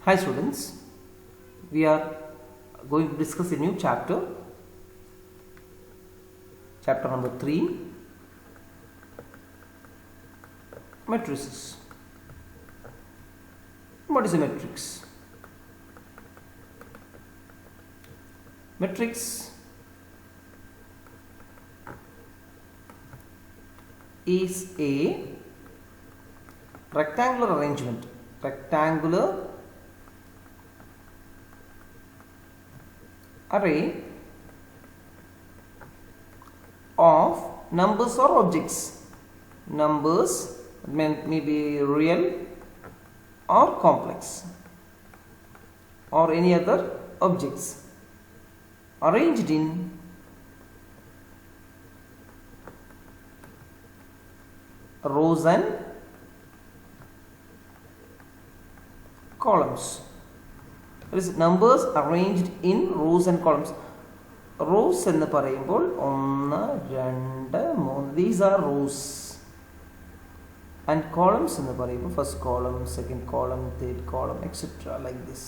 Hi students, we are going to discuss a new chapter, chapter number 3, Matrices. What is a matrix? Matrix is a rectangular arrangement, array of numbers or objects. Numbers may be real or complex or any other objects arranged in rows and columns. That is, numbers arranged in rows and columns. Rows എന്ന് പറയുമ്പോൾ 1, 2, 3, these are rows, and columns എന്ന് പറയുമ്പോൾ first column, second column, third column, etc. like this.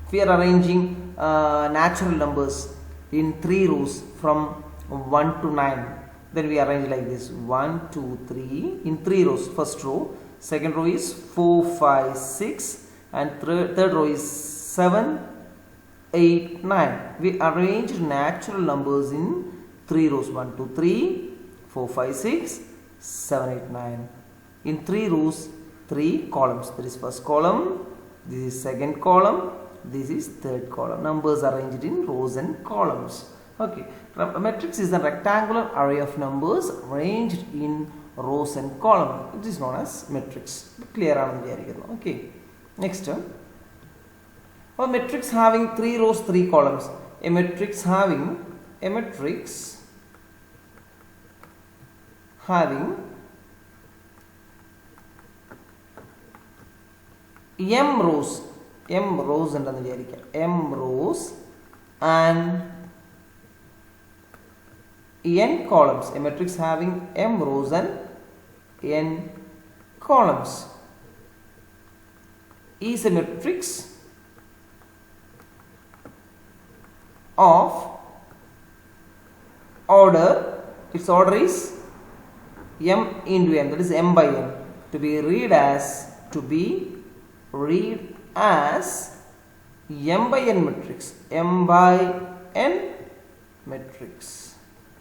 If we are arranging natural numbers in 3 rows from 1 to 9, then we arrange like this: 1, 2, 3 in 3 rows. First row, second row is 4, 5, 6, and third row is 7, 8, 9. We arrange natural numbers in 3 rows: 1, 2, 3, 4, 5, 6, 7, 8, 9. In 3 rows, 3 columns. There is first column, this is second column, this is third column. Numbers arranged in rows and columns. Okay, a matrix is a rectangular array of numbers arranged in rows and columns. It is known as matrix. Clear? Okay. Next, a matrix having 3 rows, 3 columns. A matrix having m rows and n columns. A matrix having m rows and n columns is a matrix of order. Its order is m into n, that is m by n, to be read as m by n matrix. M by n matrix.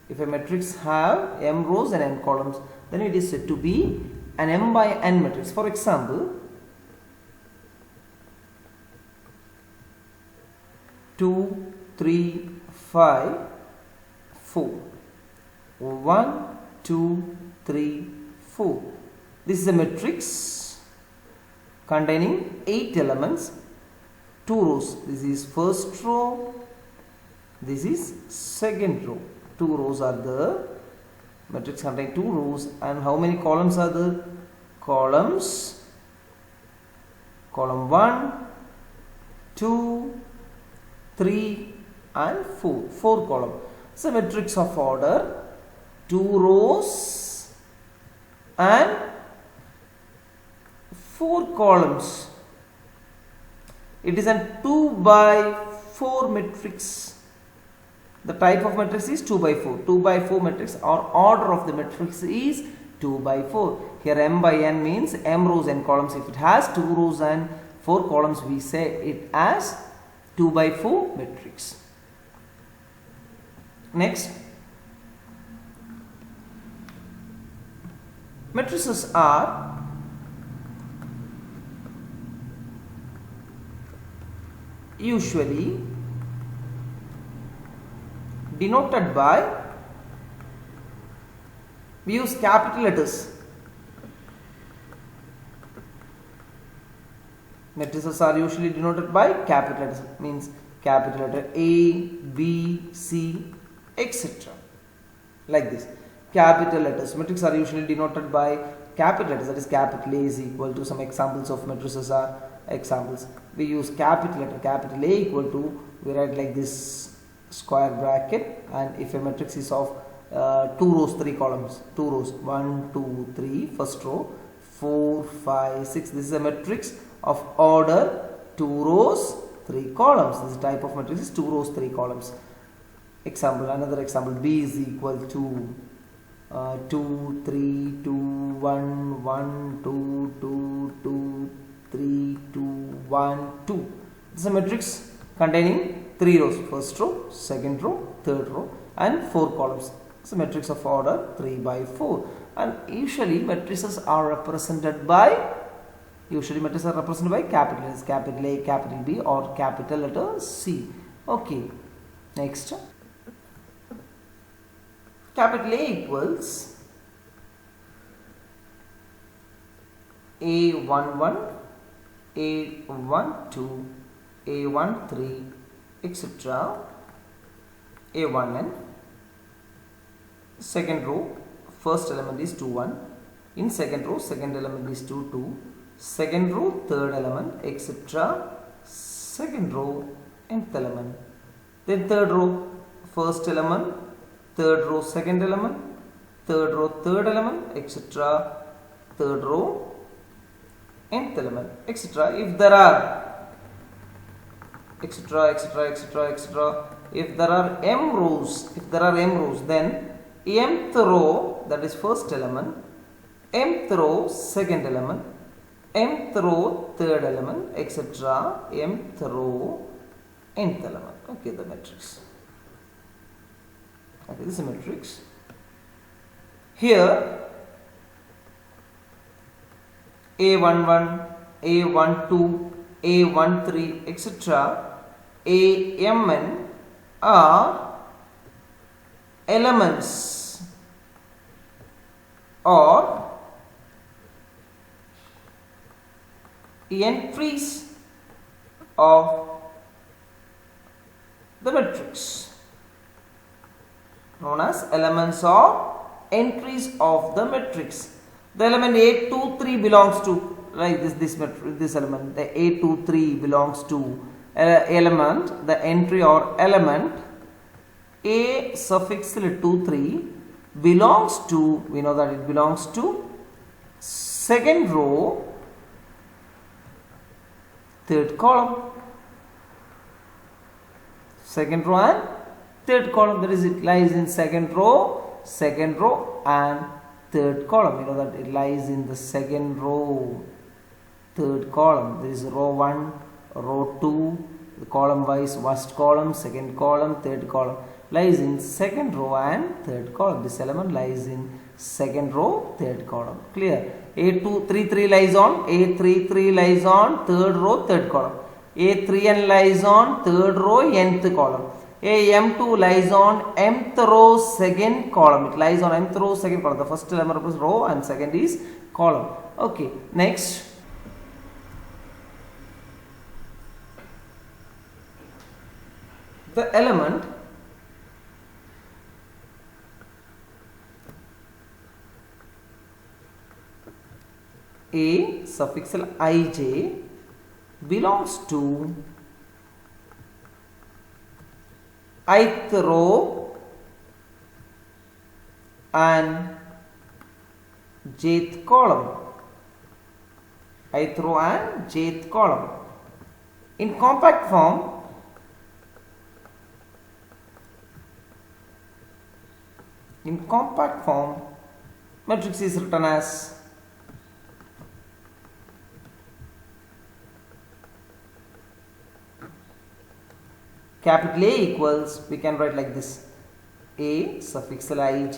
If a matrix have m rows and n columns, then it is said to be an m by n matrix. For example, 2, 3, 5, 4. 1, 2, 3, 4. This is a matrix containing 8 elements, 2 rows. This is first row, this is second row. 2 rows are there. Matrix contains 2 rows. And how many columns are there? Columns. Column 1, 2, 3 and 4. 4 columns. It's a matrix of order 2 rows and 4 columns. It is a 2 by 4 matrix. The type of matrix is 2 by 4. 2 by 4 matrix, or order of the matrix is 2 by 4. Here m by n means m rows and columns. If it has 2 rows and 4 columns, we say it as 2 by 4 matrix. Next, matrices are usually denoted by, we use capital letters. Matrices are usually denoted by capital letters, means capital letter A, B, C, etc. like this. Capital letters. Matrices are usually denoted by capital letters, that is capital A is equal to, some examples of matrices are examples. We use capital letter, capital A equal to, we write like this square bracket, and if a matrix is of 2 rows, 3 columns, 2 rows, 1, 2, 3, first row, 4, 5, 6. This is a matrix of order 2 rows, 3 columns. This type of matrix is 2 rows, 3 columns. Example, another example, B is equal to 2, 3, 2, 1, 1, 2, 2, 2, 3, 2, 1, 2. This is a matrix containing 3 rows, first row, second row, third row, and 4 columns. It's a matrix of order 3 by 4. And usually matrices are represented by capital letters, capital A, capital B, or capital letter C. Okay, next. Capital A equals A11, A12, A13, etc. A1n. Second row, first element is 2, 1. In second row, second element is 2, 2. Second row, third element, etc. Second row, nth element. Then third row, first element, third row, second element, third row, third element, etc. Third row, nth element, etc. If there are etc., if there are m rows, then mth row, that is first element, mth row, second element, mth row, third element, etc. mth row, nth element. Okay, the matrix. Okay, this is a matrix. Here A11, A12, A13, etc. Amn are elements or entries of the matrix, known as elements or entries of the matrix. The element A23 belongs to, like this element, the A23 belongs to element, the entry or element A suffix 23 belongs to, we know that it belongs to second row, third column. Second row and third column, that is, it lies in second row and third column. You know that it lies in the second row, third column. There is row 1, row 2, the column wise, first column, second column, third column, lies in second row and third column. This element lies in second row, third column. Clear? A233 lies on, A33 lies on third row, third column. A3n lies on third row, nth column. AM2 lies on mth row, second column. It lies on mth row, second column. The first element is row and second is column. Okay, next. The element A suffixal ij belongs to ith row and jth column. Ith row and jth column. In compact form, matrix is written as capital A equals, we can write like this, A suffixal ij,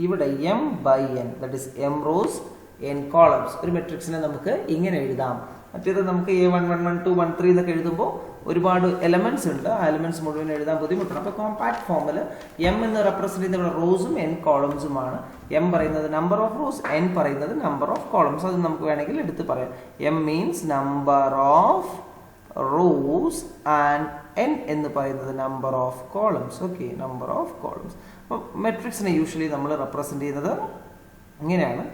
ഇവിടെ m by n, that is m rows, n columns. ഒരു മെട്രിക്സിനെ നമുക്ക് ഇങ്ങനെ എഴുതാം. മറ്റേത് നമുക്ക് A1, 1, 1, 2, 1, 3 എന്നൊക്കെ എഴുതുമ്പോൾ ഒരുപാട് എലമെന്റ്സ് ഉണ്ട്. ആ എലമെന്റ്സ് മുഴുവൻ എഴുതാൻ ബുദ്ധിമുട്ടാണ്. അപ്പോൾ കോമ്പാക്ട് ഫോമിൽ എം എന്ന് റെപ്രസെന്റ് ചെയ്യുന്ന റോസും എൻ കോളംസുമാണ്. എം പറയുന്നത് നമ്പർ ഓഫ് റോസ്, എൻ പറയുന്നത് നമ്പർ ഓഫ് കോളംസ്. അത് നമുക്ക് വേണമെങ്കിൽ എടുത്ത് പറയാം. M means number of rows and n എന്ന് പറയുന്നത് number of columns. Okay, number of columns. അപ്പോൾ മെട്രിക്സിനെ യൂഷ്വലി നമ്മൾ റെപ്രസെന്റ് ചെയ്യുന്നത് ഇങ്ങനെയാണ്,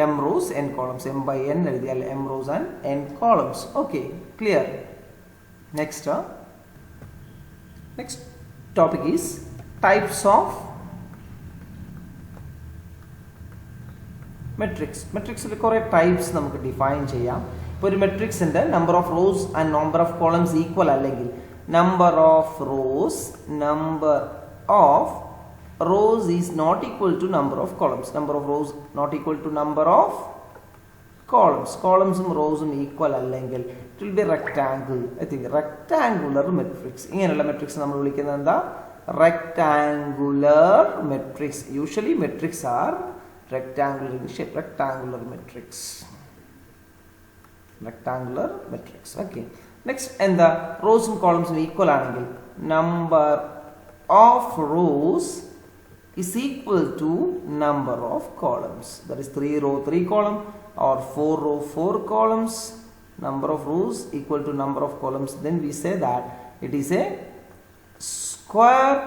m rows n columns. m by n എഴുതിയാൽ m rows and n columns. Okay, clear? Next topic is types of matrix. മെട്രിക്സിൽ കുറേ types നമുക്ക് define ചെയ്യാം. ഇപ്പോൾ ഒരു മെട്രിക്സിൻ്റെ number of rows and number of columns equal അല്ലെങ്കിൽ number of rows is not equal to number of columns. Number of rows not equal to number of columns. Columns and rows equal അല്ലെങ്കിൽ it will be rectangle. I think rectangular matrix. ഇങ്ങനെയുള്ള matrix നമ്മൾ വിളിക്കുന്നത് എന്താ? Rectangular matrix. Usually matrix are rectangular in shape. Rectangular matrix. Rectangular matrix. Okay. Next, എന്താ? Rows and columns equal ആണെങ്കിൽ number of rows is equal to number of columns. That is 3 row 3 column or 4 row 4 columns. Number of rows equal to number of columns. Then we say that it is a square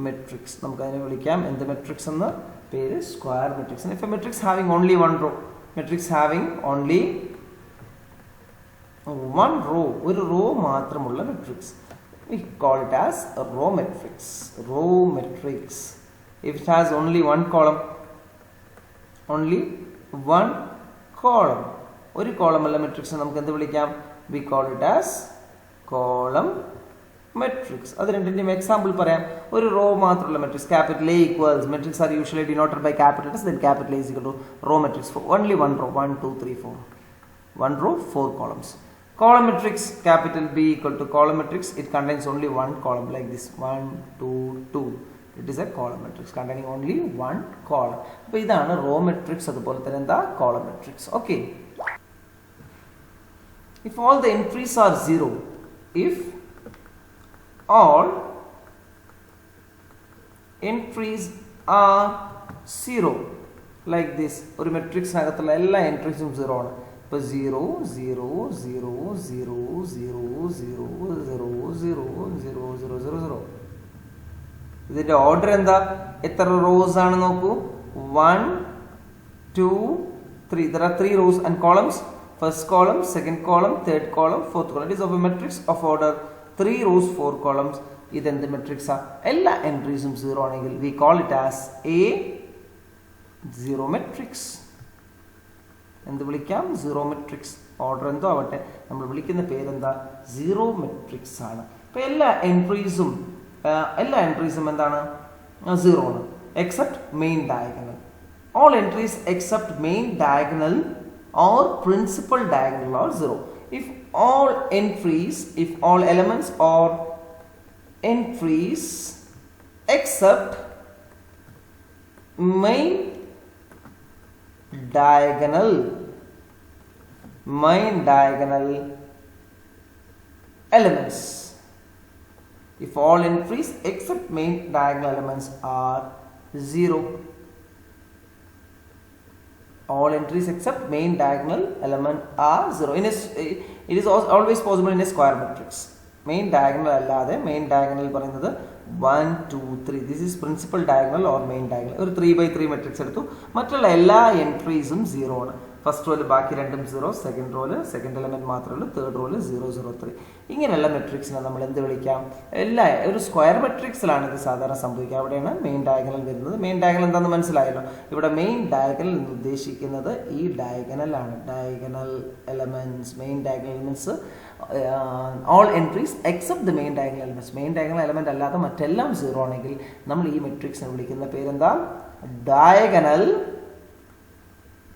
matrix. നമുക്ക് അതിനെ വിളിക്കാം എന്ത് matrix എന്ന പേര്? Square matrix. If a matrix having only one row, matrix having only one row, ഒരു row മാത്രമുള്ള matrix, we call it as a row matrix. Row matrix. If it has only one column, ഒരു column ഉള്ള matrix നമുക്ക് എന്ത് വിളിക്കാം? We call it as column matrix. അത് രണ്ടിന്റെയും example പറയാം. ഒരു റോ മാത്രമുള്ള matrix capital A equals, matrix are usually denoted by capital S, then capital A is equal to row matrix for only one row, 1 2 3 4, one row 4 columns. Column matrix, capital B equal to column matrix, it contains only one column like this, 1 2 2. It is a column matrix containing only one column. അപ്പോൾ ഇതാണ് row matrix, അതുപോലെ തന്നെ എന്താ column matrix. Okay. If all the entries are 0, if all entries are 0 like this, ഒരു മെട്രിക്സിനകത്തുള്ള എല്ലാ എൻട്രീസും 0 ആണ്. ഇപ്പോൾ 0 0 0 0 0 0 0 0 0 0 0. ഇതിന്റെ ഓർഡർ എന്താ? എത്ര റോസ് ആണ് നോക്കൂ? 1 2 3. There are 3 rows and columns. First column, second column, third column, fourth column. It is of a matrix of order 3 rows 4 columns. ഇതെന്ത് മെട്രിക്സ് ആ? എല്ലാ എൻട്രീസും 0 ആണെങ്കിൽ we call it as a zero matrix. എന്ത് വിളിക്കാം? Zero matrix. Order എന്തോ ആവട്ടെ, നമ്മൾ വിളിക്കുന്ന പേരെന്താ? സീറോ മെട്രിക്സ് ആണ്. ഇപ്പൊ എല്ലാ എൻട്രീസും എന്താണ്? 0 ആണ്. Except main diagonal. All entries except main diagonal or principal diagonal are 0. If all elements or entries except main diagonal elements, if all entries except main diagonal elements are 0, all entries except main diagonal element are 0. It is always possible in a square matrix. Main diagonal allade main diagonal പറയുന്നത് 1 2 3. This is principal diagonal or main diagonal. ഒരു 3/3 matrix എടുത്തു. മറ്റുള്ള എല്ലാ എൻട്രീസും 0 ആണ്. First റോയിൽ ബാക്കി രണ്ടും 0, second റോയിൽ second element മാത്രമേ ഉള്ളൂ, തേർഡ് റോയിൽ 0 0 3. ഇങ്ങനെയുള്ള മെട്രിക്സിനെ നമ്മൾ എന്ത് വിളിക്കാം? ഒരു സ്ക്വയർ മെട്രിക്സിലാണ് ഇത് സാധാരണ സംഭവിക്കുക. അവിടെയാണ് മെയിൻ ഡയഗണൽ വരുന്നത്. മെയിൻ ഡയഗണൽ എന്താണെന്ന് മനസ്സിലായല്ലോ. ഇവിടെ മെയിൻ ഡയഗണൽ എന്ന് ഉദ്ദേശിക്കുന്നത് ഈ ഡയഗണലാണ്. Diagonal elements, main diagonal elements, all entries except the main diagonal elements. Main diagonal element അല്ലാതെ മറ്റെല്ലാം 0 ആണെങ്കിൽ നമ്മൾ ഈ മെട്രിക്സിനെ വിളിക്കുന്ന പേരെന്താ? Diagonal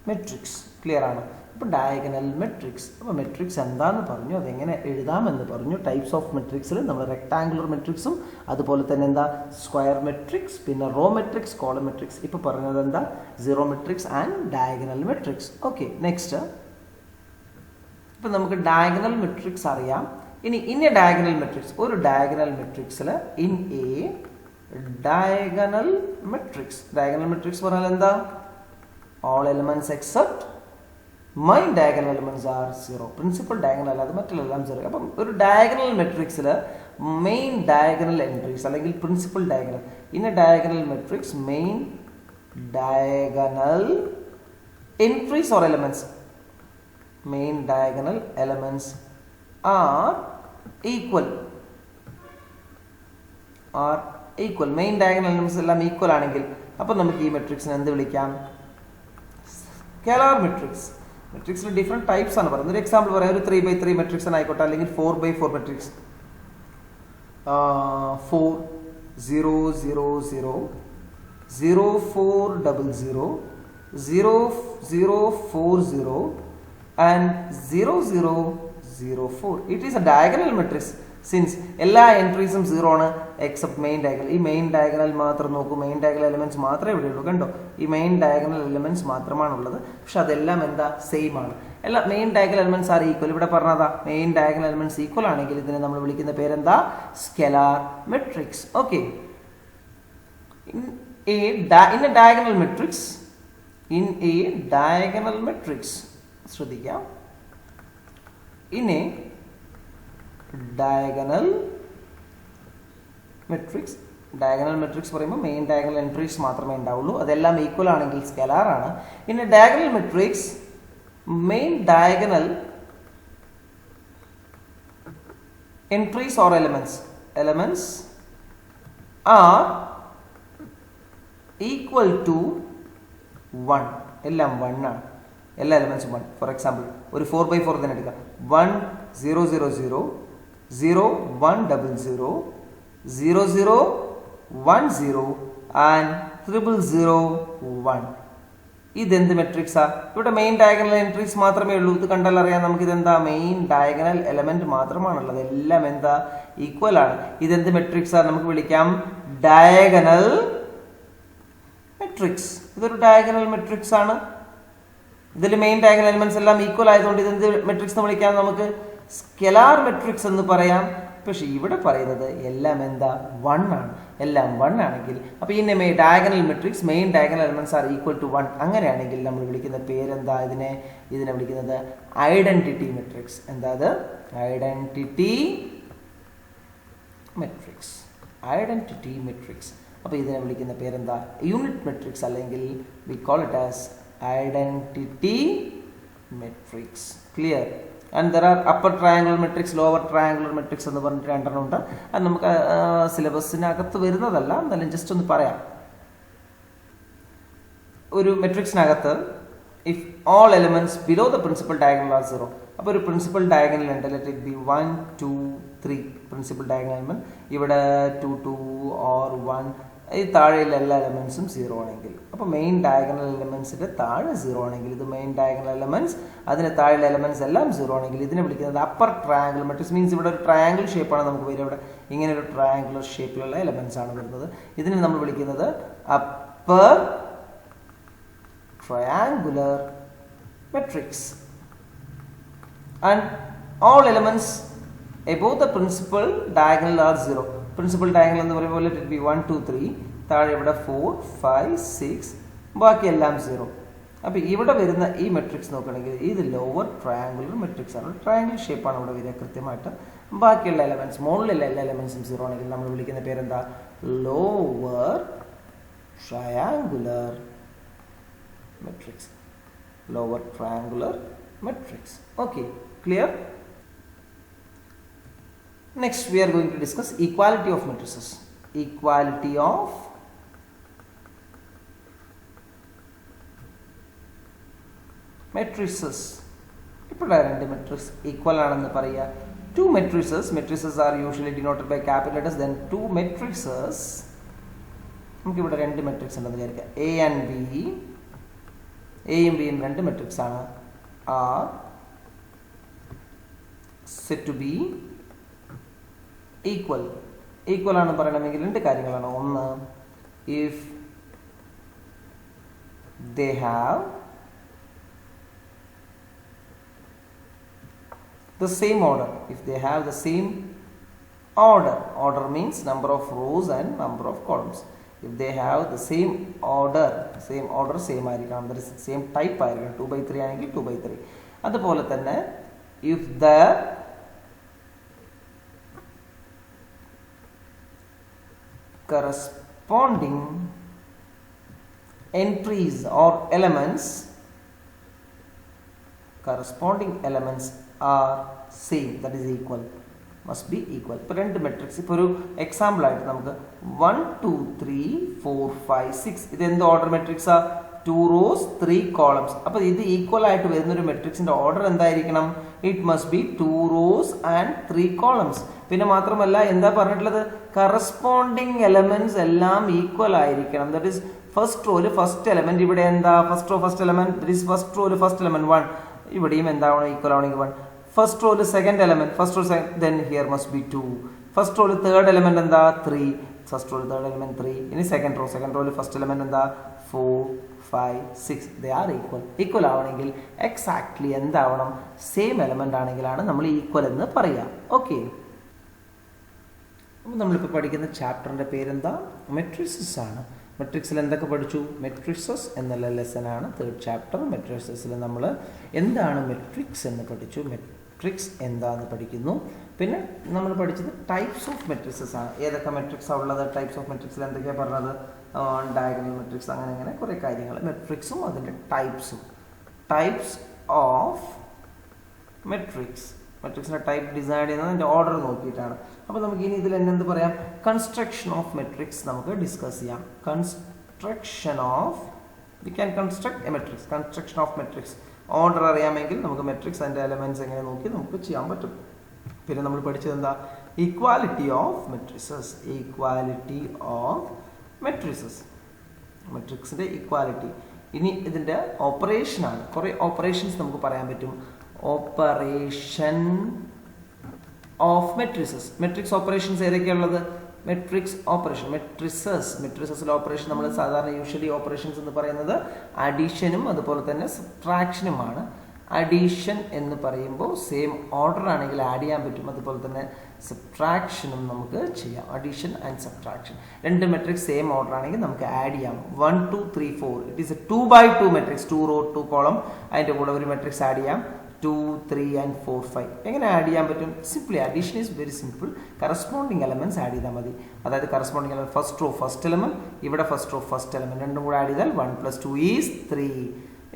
matrix. ക്ലിയർ ആണ്? അപ്പോൾ ഡയഗണൽ മെട്രിക്സ്. അപ്പോൾ മെട്രിക്സ് എന്താണെന്ന് പറഞ്ഞു, അതെങ്ങനെ എഴുതാമെന്ന് പറഞ്ഞു. ടൈപ്സ് ഓഫ് മെട്രിക്സിൽ നമ്മൾ റെക്ടാങ്കുലർ മെട്രിക്സും അതുപോലെ തന്നെ എന്താ സ്ക്വയർ മെട്രിക്സ്, പിന്നെ റോ മെട്രിക്സ്, കോളം മെട്രിക്സ്. ഇപ്പോൾ പറഞ്ഞത് എന്താ? Zero matrix and diagonal matrix. Okay, next ഇപ്പം നമുക്ക് ഡയഗണൽ മെട്രിക്സ് അറിയാം. ഇനി ഇൻ എ ഡയഗണൽ മെട്രിക്സ്, ഒരു ഡയഗണൽ മെട്രിക്സിൽ in a diagonal matrix, diagonal matrix പറഞ്ഞാൽ എന്താ? all elements except main diagonal elements are 0. Principal diagonal അല്ലാതെ മറ്റെല്ലാം 0. അപ്പം ഒരു ഡയഗണൽ മെട്രിക്സിൽ മെയിൻ ഡയഗണൽ എൻട്രീസ് അല്ലെങ്കിൽ principal diagonal, in a diagonal matrix main diagonal entries or elements, main diagonal elements are equal. Main diagonal elements എല്ലാം equal ആണെങ്കിൽ അപ്പോൾ നമുക്ക് ഈ മെട്രിക്സിനെ എന്ത് വിളിക്കാം? Scalar matrix. മെട്രിക്സിൽ ഡിഫറെൻറ്റ് ടൈപ്സ് ആണ് പറയുന്നത്. ഒരു എക്സാമ്പിൾ പറയാം, ഒരു 3x3 മെട്രിക്സ് ആയിക്കോട്ടെ, അല്ലെങ്കിൽ 4x4 matrix 4 0 0 0 0 4 0 0 0 0 4 0 and 0 0 0 4. It is a diagonal matrix since എല്ലാ എൻട്രീസും 0 ആണ് എക്സെപ്റ്റ് മെയിൻ ഡയഗണൽ. ഈ മെയിൻ ഡയഗണൽ മാത്രം നോക്കൂ, മെയിൻ ഡയഗണൽ എലിമെന്റ്സ് മാത്രമേ ഇവിടെ ഉള്ളൂ. കണ്ടോ, ഈ മെയിൻ ഡയഗണൽ എലിമെന്റ്സ് മാത്രമാണുള്ളത്. പക്ഷെ അതെല്ലാം എന്താ, സെയിം ആണ്. എല്ലാ main diagonal elements are equal. ഇവിടെ പറഞ്ഞതാ മെയിൻ ഡയഗണൽ എലിമെന്റ്സ് ഈക്വൽ ആണെങ്കിൽ ഇതിനെ നമ്മൾ വിളിക്കുന്ന പേരെന്താ, scalar matrix. Okay, in a diagonal matrix ശ്രദ്ധിക്കാം, in a diagonal matrix പറയുമ്പോൾ മെയിൻ ഡയഗണൽ എൻട്രീസ് മാത്രമേ ഉണ്ടാവുള്ളൂ, അതെല്ലാം ഈക്വൽ ആണെങ്കിൽ സ്കെലാർ ആണ്. in a diagonal matrix main diagonal entries or elements are equal to 1. എല്ലാം 1 ആണ്, എല്ലാ എലമെന്റ്സും 1. ഫോർ എക്സാമ്പിൾ ഒരു 4x4 തന്നെ എടുക്കാം. 1 0 0 0 0 1 0 0 0 0 1 0 and 0 0 1. ഇതെന്ത് മെട്രിക്സാ? ഇവിടെ മെയിൻ ഡയഗണൽ എൻട്രീസ് മാത്രമേ ഉള്ളൂ. ഇത് കണ്ടാൽ അറിയാം നമുക്ക് ഇതെന്താ, മെയിൻ ഡയഗണൽ എലമെന്റ് മാത്രമാണുള്ളത്, എല്ലാം എന്താ, ഈക്വൽ ആണ്. ഇതെന്ത് മെട്രിക്സാ? നമുക്ക് വിളിക്കാം ഡയഗണൽ മെട്രിക്സ്. ഇതൊരു ഡയഗണൽ മെട്രിക്സ് ആണ്. ഇതിൽ മെയിൻ ഡയഗണൽ എലിമെന്റ്സ് എല്ലാം ഈക്വൽ ആയതുകൊണ്ട് ഇതെന്ത് മെട്രിക്സ് എന്ന് വിളിക്കാം, നമുക്ക് സ്കെലാർ മെട്രിക്സ് എന്ന് പറയാം. പക്ഷെ ഇവിടെ പറയുന്നത് എല്ലാം എന്താ, 1 ആണ്. എല്ലാം 1 ആണെങ്കിൽ അപ്പൊ ഈ diagonal matrix main diagonal elements are equal to 1. അങ്ങനെയാണെങ്കിൽ നമ്മൾ വിളിക്കുന്ന പേരെന്താ, ഇതിനെ വിളിക്കുന്നത് ഐഡന്റിറ്റി മെട്രിക്സ്. എന്താ അത്, ഐഡന്റിറ്റി മെട്രിക്സ്. Identity matrix. അപ്പൊ ഇതിനെ വിളിക്കുന്ന പേരെന്താ, യൂണിറ്റ് മെട്രിക്സ്, അല്ലെങ്കിൽ we call it as identity matrix. Clear? And there are upper triangular matrix, lower triangular matrix എന്ന് പറഞ്ഞിട്ട് 2 ഉണ്ട്. അത് നമുക്ക് സിലബസിനകത്ത് വരുന്നതല്ല, എന്നാലും ജസ്റ്റ് ഒന്ന് പറയാം. ഒരു മെട്രിക്സിനകത്ത് if all elements below the principal diagonal are 0, അപ്പോൾ ഒരു പ്രിൻസിപ്പൽ ഡയഗണൽ ഉണ്ട്, let it be 1 2 3 principal diagonal element. ഇവിടെ 2 2 or 1, ഈ താഴെയുള്ള എല്ലാ എലമെന്റ്സും 0 ആണെങ്കിൽ, അപ്പോൾ മെയിൻ ഡയഗണൽ എലമെന്റ്സിന്റെ താഴെ 0 ആണെങ്കിൽ, ഇത് മെയിൻ ഡയഗണൽ എലമെന്റ്സ്, അതിന് താഴെയുള്ള എലമെന്റ്സ് എല്ലാം 0 ആണെങ്കിൽ ഇതിനെ വിളിക്കുന്നത് അപ്പർ ട്രയാങ്കിൾ മെട്രിക്സ്. മീൻസ് ഇവിടെ ഒരു ട്രയാങ്കിൾ ഷേപ്പാണ് നമുക്ക് വരിക. ഇവിടെ ഇങ്ങനെ ഒരു ട്രയാങ്കുലർ ഷേപ്പിലുള്ള എലമെന്റ്സ് ആണ് വരുന്നത്. ഇതിനെ നമ്മൾ വിളിക്കുന്നത് upper triangular matrix. And all elements above the principal diagonal are 0. Principal diagonal എന്ന് പറയുമ്പോൾ ലെറ്റ് ഇറ്റ് ബി 1 2 3, താഴെ ഇവിടെ 4 5 6, ബാക്കി എല്ലാം 0. അപ്പോൾ ഇവിടെ വരുന്ന ഈ മെട്രിക്സ് നോക്കുകയാണെങ്കിൽ ഇത് ലോവർ ട്രയാങ്കുലർ മെട്രിക്സ് ആണ്. ട്രയാങ്കിൾ ഷേപ്പാണ് ഇവിടെ വരിക കൃത്യമായിട്ട്. ബാക്കിയുള്ള എലമെന്റ്സ്, മുകളിലുള്ള എല്ലാ എലമെന്റ്സും 0 ആണെങ്കിൽ നമ്മൾ വിളിക്കുന്ന പേരെന്താ, lower triangular matrix. Lower triangular matrix. Okay, clear? Next we are going to discuss equality of matrices. Equality of matrices. ഇപ്പോൾ രണ്ട് മെട്രിക്സ് ഈക്വൽ ആണെന്ന് പറയുക. Two matrices are usually denoted by capital letters. Then two matrices, നമുക്ക് ഇവിടെ രണ്ട് matrix ഉണ്ടെന്ന് വിചാരിക്കുക. A and B, എയും ബിയും രണ്ട് മെട്രിക്സ് ആണ്. are said to be equal. Equal ആണ് പറയണമെങ്കിൽ രണ്ട് കാര്യങ്ങളാണ്. ഒന്ന്, if they have the same order. If they have the same order, order means number of rows and number of columns. If they have the same order, same ആയിരിക്കണം, that is same type ആയിരിക്കണം. 2/3 ആണെങ്കിൽ 2/3. അതുപോലെ തന്നെ if the corresponding entries or elements are same, that is equal, must be equal. ഇപ്പോൾ രണ്ട് matrix, ഇപ്പോൾ ഒരു example ആയിട്ട് നമുക്ക് 1 2 3 4 5 6, ഇത് എന്ത് ഓർഡർ മെട്രിക്സാ? 2 rows 3 columns. അപ്പോൾ ഇത് ഈക്വൽ ആയിട്ട് വരുന്ന ഒരു മെട്രിക്സിന്റെ ഓർഡർ എന്തായിരിക്കണം? It must be 2 rows and 3 columns. പിന്നെ മാത്രമല്ല എന്താ പറഞ്ഞിട്ടുള്ളത്? കറസ്പോണ്ടിങ് എലമെന്റ്സ് എല്ലാം ഈക്വൽ ആയിരിക്കണം. ദാറ്റ് ഈസ് ഫസ്റ്റ് റോയിൽ ഫസ്റ്റ് എലമെന്റ് ഇവിടെ എന്താ? First row first element, that is first റോയിൽ ഫസ്റ്റ് എലമെന്റ് 1. ഇവിടെയും എന്താവണം? ഈക്വൽ ആവണമെങ്കിൽ 1. ഫസ്റ്റ് റോയിൽ second element, first row then here must be 2. First റോയിൽ തേർഡ് എലമെന്റ് എന്താ? 3. ഫസ്റ്റ് റോയിൽ തേർഡ് എലമെന്റ് 3. ഇനി സെക്കൻഡ് റോയിൽ ഫസ്റ്റ് എലമെന്റ് എന്താ? 4, 5, 6. They are equal. ഈക്വൽ ആവണമെങ്കിൽ എക്സാക്ട്ലി എന്താവണം? സെയിം എലമെന്റ് ആണെങ്കിലാണ് നമ്മൾ ഈക്വൽ എന്ന് പറയാം. ഓക്കെ, അപ്പോൾ നമ്മളിപ്പോൾ പഠിക്കുന്ന ചാപ്റ്ററിന്റെ പേരെന്താ? മെട്രിസസ് ആണ്. മെട്രിക്സിൽ എന്തൊക്കെ പഠിച്ചു? മെട്രിസസ് എന്നുള്ള ലെസനാണ് തേർഡ് ചാപ്റ്റർ. മെട്രിസസിൽ നമ്മൾ എന്താണ് മെട്രിക്സ് എന്ന് പഠിച്ചു, മെട്രിക്സ് എന്താണെന്ന് പഠിക്കുന്നു. പിന്നെ നമ്മൾ പഠിച്ചത് ടൈപ്സ് ഓഫ് മെട്രിക്സസ് ആണ്. ഏതൊക്കെ മെട്രിക്സാണ് ഉള്ളത്? ടൈപ്സ് ഓഫ് മെട്രിക്സിൽ എന്തൊക്കെയാണ് പറഞ്ഞത്? ഡയഗണൽ മെട്രിക്സ്, അങ്ങനെ കുറേ കാര്യങ്ങൾ. മെട്രിക്സും അതിൻ്റെ ടൈപ്സും. Types of matrix. മെട്രിക്സിൻ്റെ ടൈപ്പ് ഡിസൈഡ് ചെയ്യുന്നത് അതിൻ്റെ ഓർഡർ നോക്കിയിട്ടാണ്. അപ്പോൾ നമുക്ക് ഇനി ഇതിൽ എന്ത് പറയാം? കൺസ്ട്രക്ഷൻ ഓഫ് മെട്രിക്സ് നമുക്ക് ഡിസ്കസ് ചെയ്യാം. Construction of, we can construct A matrix. Construction of matrix order അറിയാമെങ്കിൽ നമുക്ക് മെട്രിക്സ് അതിൻ്റെ എലമെന്റ്സ് എങ്ങനെ നോക്കി നമുക്ക് ചെയ്യാൻ പറ്റും. പിന്നെ നമ്മൾ പഠിച്ചത് എന്താ? Equality of matrices. Equality of matrices, മെട്രിക്സിൻ്റെ ഈക്വാലിറ്റി. ഇനി ഇതിൻ്റെ ഓപ്പറേഷനാണ്. കുറേ ഓപ്പറേഷൻസ് നമുക്ക് പറയാൻ പറ്റും. Operation of matrices. Matrix operations ഏതൊക്കെയുള്ളത്? മെട്രിക്സ് ഓപ്പറേഷൻ, മെട്രിസസിലെ ഓപ്പറേഷൻ നമ്മൾ സാധാരണ യൂഷ്വലി ഓപ്പറേഷൻസ് എന്ന് പറയുന്നത് അഡീഷനും അതുപോലെ തന്നെ സബ്ട്രാക്ഷനുമാണ്. അഡീഷൻ എന്ന് പറയുമ്പോൾ സെയിം ഓർഡർ ആണെങ്കിൽ ആഡ് ചെയ്യാൻ പറ്റും. അതുപോലെ തന്നെ സബ്ട്രാക്ഷനും നമുക്ക് ചെയ്യാം. അഡീഷൻ ആൻഡ് സബ്ട്രാക്ഷൻ രണ്ട് മെട്രിക്സ് സെയിം ഓർഡർ ആണെങ്കിൽ നമുക്ക് ആഡ് ചെയ്യാം. 1, 2, 3, 4. It is A 2x2 matrix. 2 row 2 column. അതിൻ്റെ കൂടെ ഒരു മെട്രിക്സ് ആഡ് ചെയ്യാം. 2, 3 and 4, 5. എങ്ങനെ ആഡ് ചെയ്യാൻ പറ്റും? Simply addition is very simple. Corresponding elements add ചെയ്താൽ മതി. അതായത് corresponding element first row first element, ഇവിടെ ഫസ്റ്റ് റോ ഫസ്റ്റ് എലമെന്റ്, രണ്ടും കൂടെ ആഡ് ചെയ്താൽ 1 + 2 ഈസ് 3.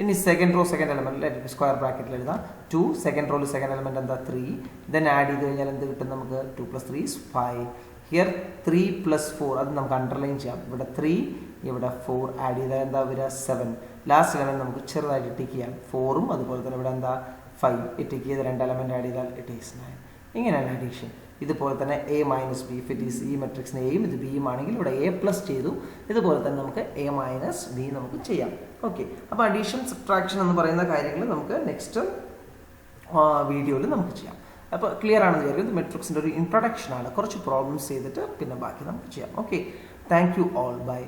ഇനി second row second element square ബ്രാക്കറ്റിൽ എഴുതാം. 2, സെക്കൻഡ് റോയിൽ സെക്കൻഡ് എലമെന്റ് എന്താ? 3. ദെൻ ആഡ് ചെയ്ത് കഴിഞ്ഞാൽ എന്ത് കിട്ടും നമുക്ക്? 2 + 3 ഈസ് 5. ഹിയർ 3 + 4, അത് നമുക്ക് അണ്ടർലൈൻ ചെയ്യാം. ഇവിടെ 3, ഇവിടെ 4 ആഡ് ചെയ്താൽ എന്താ വരിക? 7. ലാസ്റ്റ് എലമെന്റ് നമുക്ക് ചെറുതായിട്ട് ടിക്ക് ചെയ്യാം. 4ഉം അതുപോലെ തന്നെ ഇവിടെ എന്താ? 5. ടിക്ക് ചെയ്ത് രണ്ട് എലമെന്റ് ആഡ് ചെയ്താൽ ഇറ്റ് ഈസ് 9. ഇങ്ങനെയാണ് അഡീഷൻ. ഇതുപോലെ തന്നെ A - B, if it is ഈ മെട്രിക്സിന് എയും ഇത് ബിയും ആണെങ്കിൽ ഇവിടെ A+ ചെയ്തു. ഇതുപോലെ തന്നെ നമുക്ക് A - B നമുക്ക് ചെയ്യാം. ഓക്കെ, അപ്പോൾ അഡീഷൻ സബ്ട്രാക്ഷൻ എന്ന് പറയുന്ന കാര്യങ്ങൾ നമുക്ക് നെക്സ്റ്റ് വീഡിയോയിൽ നമുക്ക് ചെയ്യാം. അപ്പോൾ ക്ലിയർ ആണെന്ന് വിചാരിക്കുന്നത്. മെട്രിക്സിൻ്റെ ഒരു ഇൻട്രൊഡക്ഷൻ ആണ്. കുറച്ച് പ്രോബ്ലംസ് ചെയ്തിട്ട് പിന്നെ ബാക്കി നമുക്ക് ചെയ്യാം. Okay, thank you all. By.